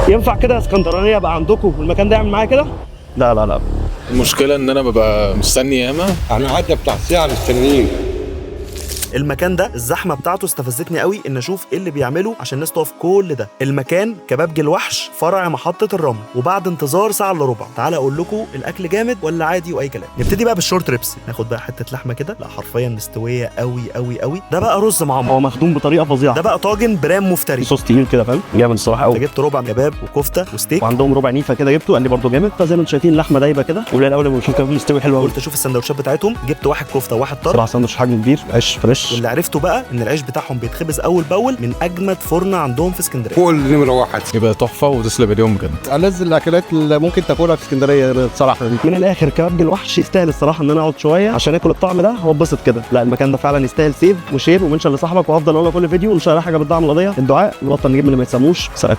ينفع كده اسكندرانيه ابقى عندكم والمكان ده يعمل معايا كده؟ لا لا لا. المشكله ان انا ببقى مستني ياما. انا عدى بتاع ساعه مستنيين. المكان ده الزحمه بتاعته استفزتني قوي ان اشوف ايه اللي بيعمله عشان الناس تقف كل ده. المكان كبابجي الوحش فرع محطه الرمل، وبعد انتظار ساعه الا ربع تعال اقول لكم الاكل جامد ولا عادي واي كلام. نبتدي بقى بالشورت ريبس، ناخد بقى حته لحمه كده، لا حرفيا مستويه قوي قوي قوي. ده بقى رز معمر، هو مخدوم بطريقه فظيعه. ده بقى طاجن برام مفتري، صوص تقيل كده فاهم، جامد الصراحه قوي. جبت ربع كباب وكفته وستيك، وعندهم ربع نيفه كده جبته قال لي برده جامد. فزي ما انتم شايفين اللحمه دايبه كده، ولا الاول لما بشوف كباب مستوي حلو قوي. قلت اشوف السندوتشات بتاعتهم، جبت واحد كفته وواحد طرب. صراحه ساندوتش حجم كبير، عيش فريش. واللي عرفته بقى ان العيش بتاعهم بيتخبز اول باول من اجمد فرن عندهم في اسكندريه. فوق نمره واحد. يبقى تحفه وتسلم اليوم بجد. ألذ الاكلات اللي ممكن تاكلها في اسكندريه بصراحه. من الاخر كبابجي الوحش يستاهل الصراحه ان انا اقعد شويه عشان اكل الطعم ده واتبسط كده. لا المكان ده فعلا يستاهل سيف وشير ومنشن لصاحبك، وافضل اقول لك كل فيديو ان شاء الله حاجه بتدعم القضيه. الدعاء نبطل نجيب من اللي ما يتسموش. سلام.